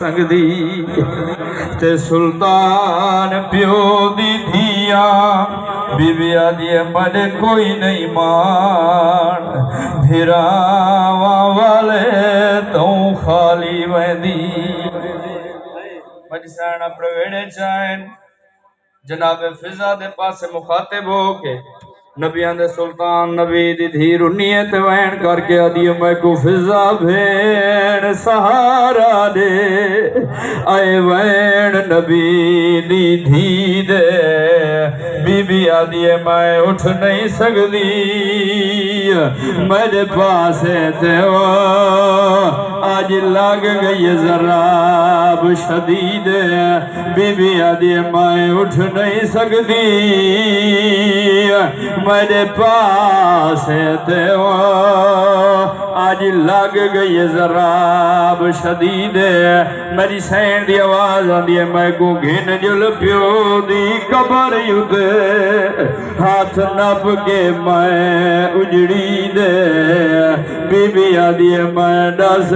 سکدی تے سلطان پیو دی دھیا بیبیا دی مد کوئی نہیں مان بھراواں والے تو خالی ویندی مجسان اپنے ویڑے چاہیں جناب فضا دے پاس مخاطب ہو کے نبیان دے سلطان نبی دی دھیر نیت وین کر کے آدھی میں کو فضا بھین سہارا دے آئے وین نبی دی دھی دے بی بی آدھی میں اٹھ نہیں سکتی میرے پاس تے وہ آج لگ گئی ذراب شدید بی بی آدھی میں اٹھ نہیں سکتی میرے پاس تے وہ آج لگ گئی ذراب شدید میری سین دی آواز آدھی میں کو گھن جل پیو دی قبر یوتے ہاتھ نپ کے میں اجڑی دے بی بی آدھی میں ڈس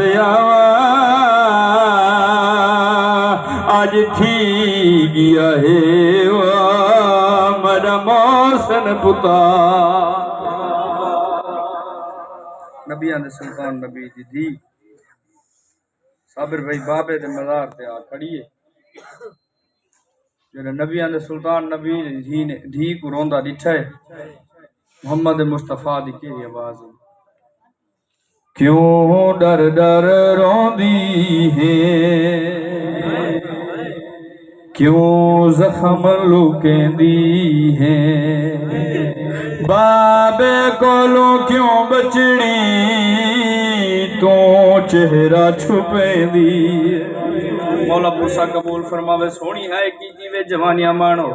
آج تھی گیا ہے میرا محسن پتا نبیان دے سلطان نبی دی دھی صابر بھائی بابے دے مزار تے آ کھڑیے جنہاں نبیان دے سلطان نبی دھی کو روندہ ڈٹھا ہے محمد مصطفیٰ دی کی آواز ہے کیوں ڈر ڈر روندی ہے کیوں زخم لکیندی ہے بابے کولوں کیوں بچڑی تو چہرہ چھپیندی مولا پرسا قبول فرماوے سونی ہے کی جیوے جوانیاں مانو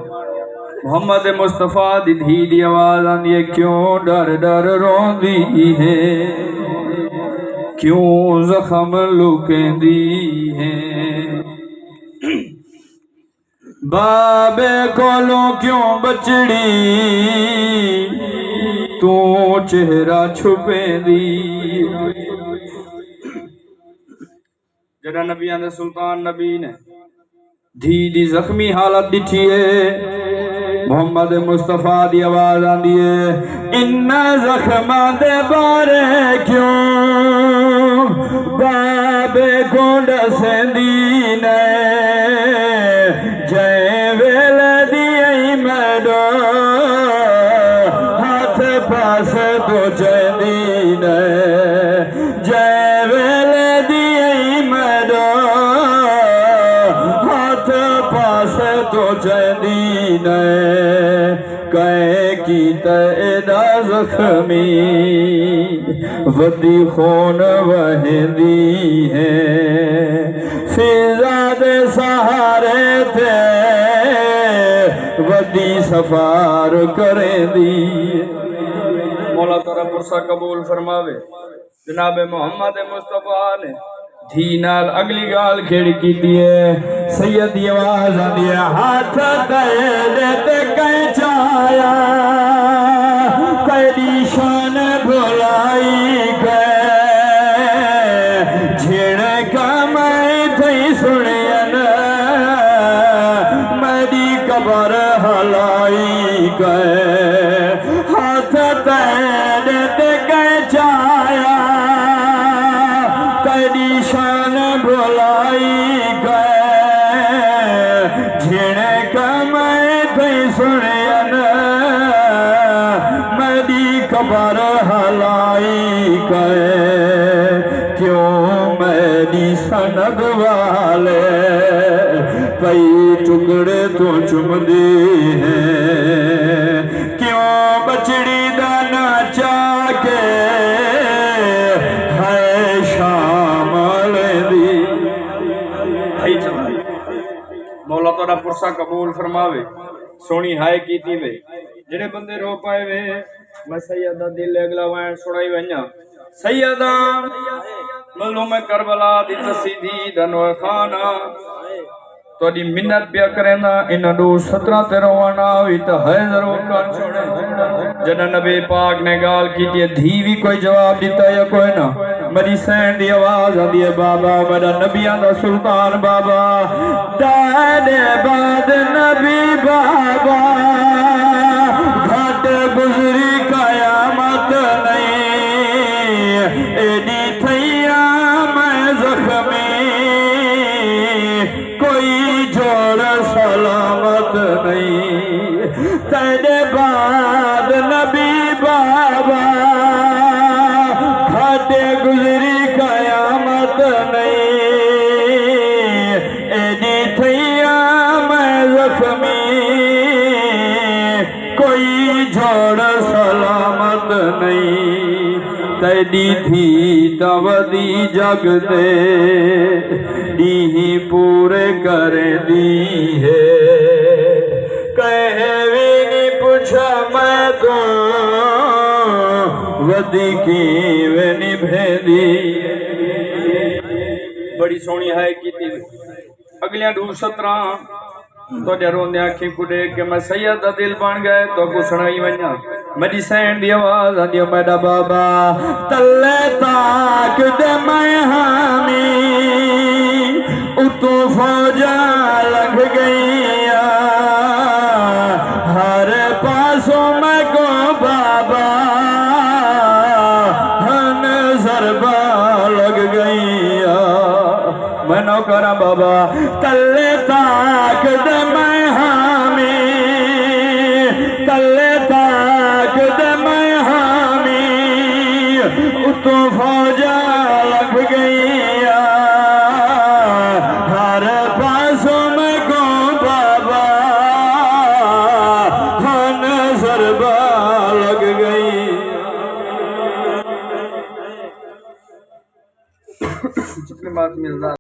محمد مصطفیٰ دی دھی دی آواز آندی ہے کیوں ڈر ڈر روندی ہے کیوں زخم لکیندی ہے بابے کولوں کیوں بچڑی تو چہرہ چھپیندی جنہاں نبیان دے سلطان نبی نے دھی دی زخمی حالت ڈٹھی ہے محمد مصطفیٰ دی آواز آندی ہے ان زخماں دے بارے کیوں بابے کو ڈسیندی نے جے ویلے دی ای میڈو ہاتھ پاس تو چیندی نے جے ویلے دی ای میڈو ہاتھ پاس تو چیندی نے کہے کی تیدا زخمی ودی خون وہندی ہے فضا دے سہارے تھے ودی سفار کریں دی مولا ترہ پرسا قبول فرماوے جناب محمد مصطفیٰ نے دھی نال اگلی گال کھیڑی کی دیئے سید دی آواز آندی ہے ہاتھ دے تے کہیں چایا کئی شان بھلائی گئے جھڑ کا میں تھی سنین میری قبر ہلائی گئے ہاتھ دے تے کہیں چایا کئی شان بھلائی گئے جھڑ کا میں تھی سنین میری قبر ہلائی گئے کیوں میری سند والے کئی ٹکڑے تو چمدی ہیں کیوں بچڑی دانا چاکے ہے شامل دی مولا توڑا پرسا قبول فرماوے سونی ہائے کی تیوے جنہیں بندے رو پائے وے میں سیدہ دل اگلا وائن سڑائی ونیا سیدہ مظلوم کربلا دی تسیدھی دنو خانہ تو دی منت پیا کریں دا انہ دو 17 تے روانا ہوئی تا ہے ضرور کر چھوڑے جنہ نبی پاک نے گال کی دیئے دھی بھی کوئی جواب دیتا یا کوئی نہ میری سین دی آواز آندی ہے بابا میرا نبیاں دا سلطان بابا تیرے بعد نبی بابا گھٹ گزری قیامت نہیں ایڈی تھیا میں زخمی کوئی جوڑ سلامت نہیں تیرے بعد نبی بابا گھٹ گزری قیامت نہیں ایڈی تھیا میں زخمی کوئی جوڑ سلامت نہیں تیری تھی تودی جگ دے ڈیہی پورے کر دی ہے کہے بھی نہیں پوچھا میں تو ودی کی وے نہیں بھیدی بڑی سونی ہے کی تھی اگلیاں 17 تو روندے آنکھیں کو دیکھ کے میں سید دا دل بن گئے تو کو سنائی ونیا میری سین دی آواز آندی میرا بابا تلے تاک دے میں حامی اتو فوجا لگ گئی ہر پاسوں میں کو بابا ہن ضربہ لگ گئی میں نو کرا بابا تلے تاک دے میں حامی تلے تاک دے میں حامی اتو فوجا لگ گئی ہر پاسوں میں کو بابا ہن ضربہ لگ گئی جتنے بات ملتا